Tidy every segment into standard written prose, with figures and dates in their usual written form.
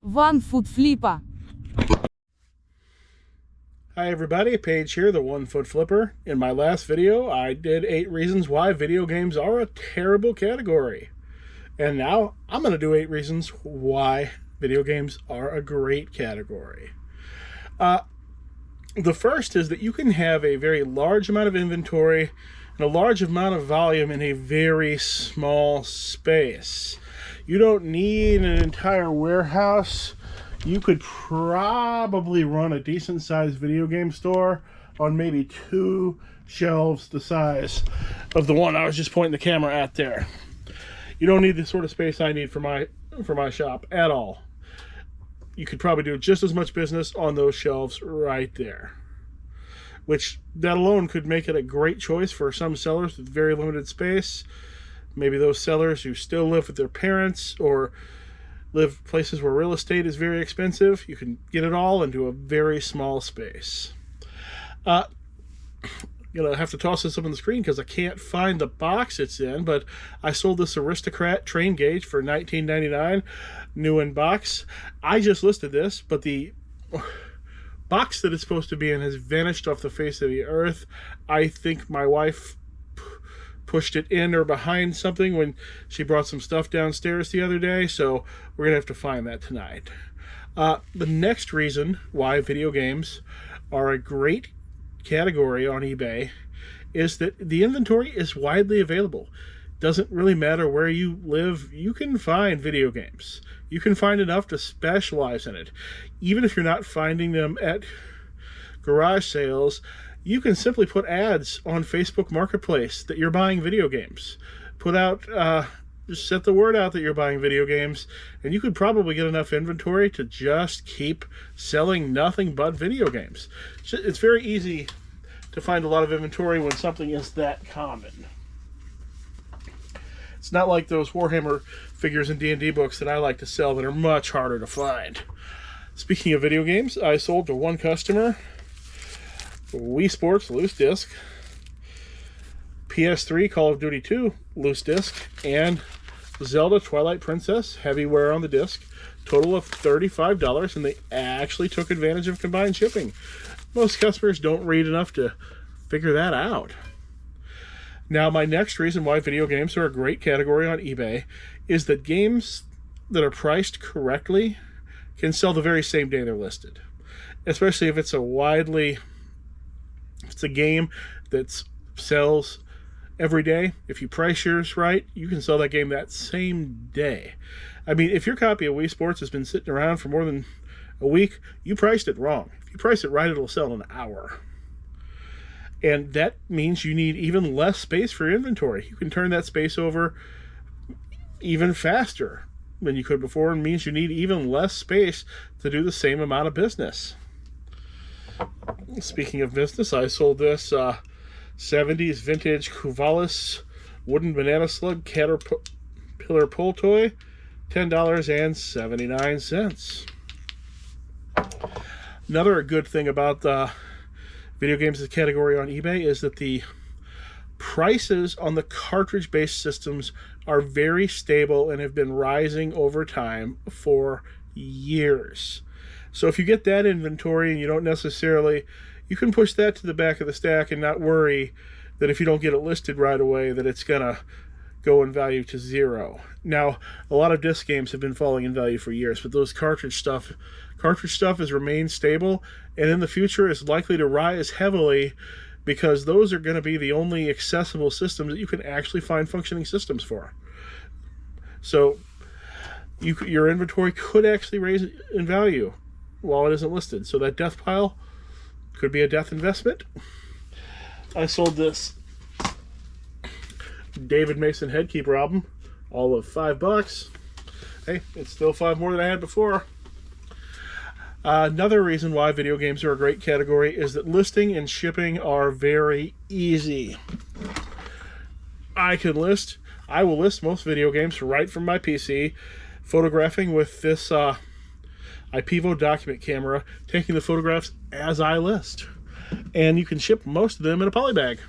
onefootflipper. Hi everybody, Paige here, the 1 Foot Flipper. In my last video, I did 8 reasons why video games are a terrible category. And now, I'm going to do 8 reasons why video games are a great category. The first is that you can have a very large amount of inventory and a large amount of volume in a very small space. You don't need an entire warehouse. You could probably run a decent-sized video game store on maybe 2 shelves the size of the one I was just pointing the camera at there. You don't need the sort of space I need for my shop at all. You could probably do just as much business on those shelves right there. Which, that alone could make it a great choice for some sellers with very limited space. Maybe those sellers who still live with their parents or live places where real estate is very expensive. You can get it all into a very small space. I'm gonna have to toss this up on the screen because I can't find the box it's in, but I sold this Aristocrat train gauge for $19.99, new in box. I just listed this, but the box that it's supposed to be in has vanished off the face of the earth. I think my wife pushed it in or behind something when she brought some stuff downstairs the other day, so we're gonna have to find that tonight. The next reason why video games are a great category on eBay is that the inventory is widely available. Doesn't really matter where you live, you can find video games. You can find enough to specialize in it. Even if you're not finding them at garage sales, you can simply put ads on Facebook Marketplace that you're buying video games. Put out, just set the word out that you're buying video games, and you could probably get enough inventory to just keep selling nothing but video games. It's very easy to find a lot of inventory when something is that common. It's not like those Warhammer figures and D&D books that I like to sell that are much harder to find. Speaking of video games, I sold to one customer Wii Sports loose disc, PS3 Call of Duty 2 loose disc, and Zelda Twilight Princess heavy wear on the disc. Total of $35, and they actually took advantage of combined shipping. Most customers don't read enough to figure that out. Now, my next reason why video games are a great category on eBay is that games that are priced correctly can sell the very same day they're listed. Especially if it's a game that sells every day. If you price yours right, you can sell that game that same day. I mean, if your copy of Wii Sports has been sitting around for more than a week, you priced it wrong. If you price it right, it'll sell in an hour. And that means you need even less space for your inventory. You can turn that space over even faster than you could before, and means you need even less space to do the same amount of business. Speaking of business, I sold this 70s vintage Kuvalis wooden banana slug caterpillar pull toy, $10.79. Another good thing about video games as a category on eBay is that the prices on the cartridge-based systems are very stable and have been rising over time for years. So if you get that inventory and you don't necessarily, you can push that to the back of the stack and not worry that if you don't get it listed right away that it's gonna go in value to 0. Now, a lot of disc games have been falling in value for years, but those cartridge stuff has remained stable, and in the future is likely to rise heavily because those are going to be the only accessible systems that you can actually find functioning systems for. So your inventory could actually raise in value while it isn't listed. So that death pile could be a death investment. I sold this David Mason Headkeeper album, all of $5. Hey, it's still 5 more than I had before. Another reason why video games are a great category is that listing and shipping are very easy. I will list most video games right from my PC, photographing with this IPEVO document camera, taking the photographs as I list. And you can ship most of them in a poly bag.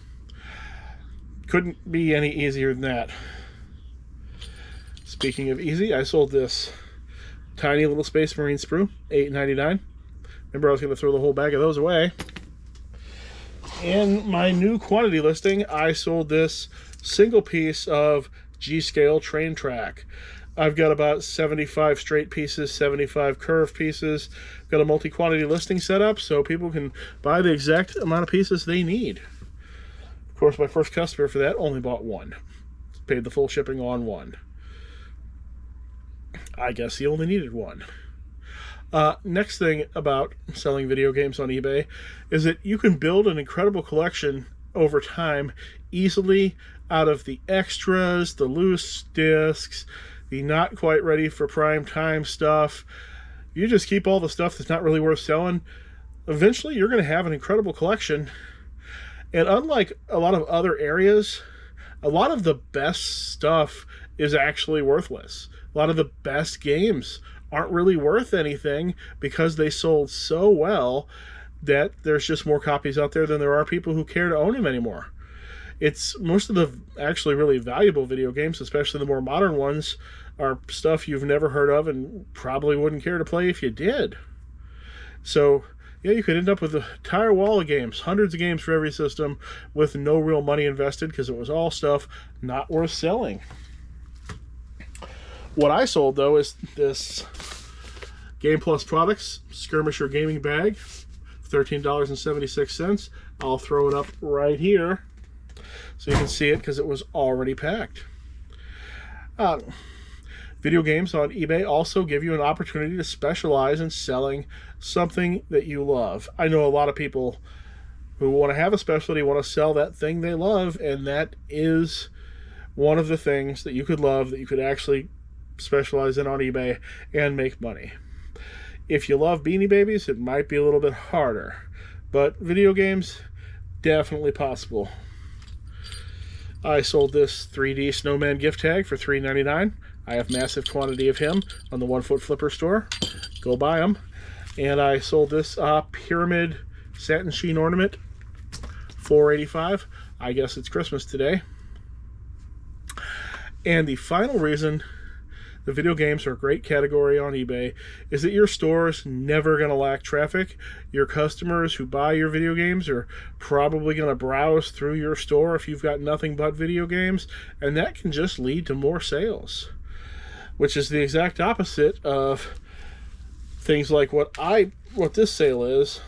Couldn't be any easier than that. Speaking of easy, I sold this tiny little Space Marine sprue, $8.99. Remember, I was going to throw the whole bag of those away. In my new quantity listing, I sold this single piece of G-scale train track. I've got about 75 straight pieces, 75 curved pieces. Got a multi-quantity listing set up so people can buy the exact amount of pieces they need. Of course, my first customer for that only bought one. Paid the full shipping on one. I guess he only needed one. Next thing about selling video games on eBay is that you can build an incredible collection over time easily out of the extras, the loose discs, the not quite ready for prime time stuff. You just keep all the stuff that's not really worth selling. Eventually, you're going to have an incredible collection. And unlike a lot of other areas, a lot of the best stuff is actually worthless. A lot of the best games aren't really worth anything because they sold so well that there's just more copies out there than there are people who care to own them anymore. It's most of the actually really valuable video games, especially the more modern ones, are stuff you've never heard of and probably wouldn't care to play if you did. So, yeah, you could end up with an entire wall of games, hundreds of games for every system, with no real money invested because it was all stuff not worth selling. What I sold, though, is this Game Plus Products Skirmisher Gaming Bag, $13.76. I'll throw it up right here so you can see it because it was already packed. Video games on eBay also give you an opportunity to specialize in selling something that you love. I know a lot of people who want to have a specialty want to sell that thing they love, and that is one of the things that you could love that you could actually specialize in on eBay and make money. If you love Beanie Babies, it might be a little bit harder, but video games, definitely possible. I sold this 3D Snowman gift tag for $3.99. I have massive quantity of him on the One Foot Flipper store. Go buy them. And I sold this pyramid satin sheen ornament, $4.85. I guess it's Christmas today. And the final reason the video games are a great category on eBay is that your store is never going to lack traffic. Your customers who buy your video games are probably going to browse through your store if you've got nothing but video games, and that can just lead to more sales, which is the exact opposite of things like what this sale is.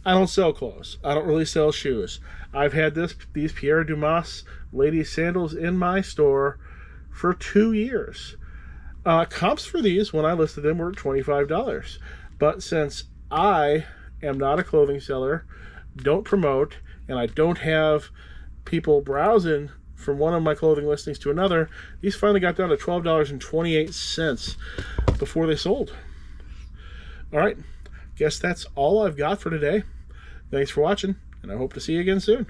I don't sell clothes. I don't really sell shoes. I've had these Pierre Dumas ladies sandals in my store for 2 years. Comps for these, when I listed them, were $25. But since I am not a clothing seller, don't promote, and I don't have people browsing from one of my clothing listings to another, these finally got down to $12.28 before they sold. All right, guess that's all I've got for today. Thanks for watching, and I hope to see you again soon.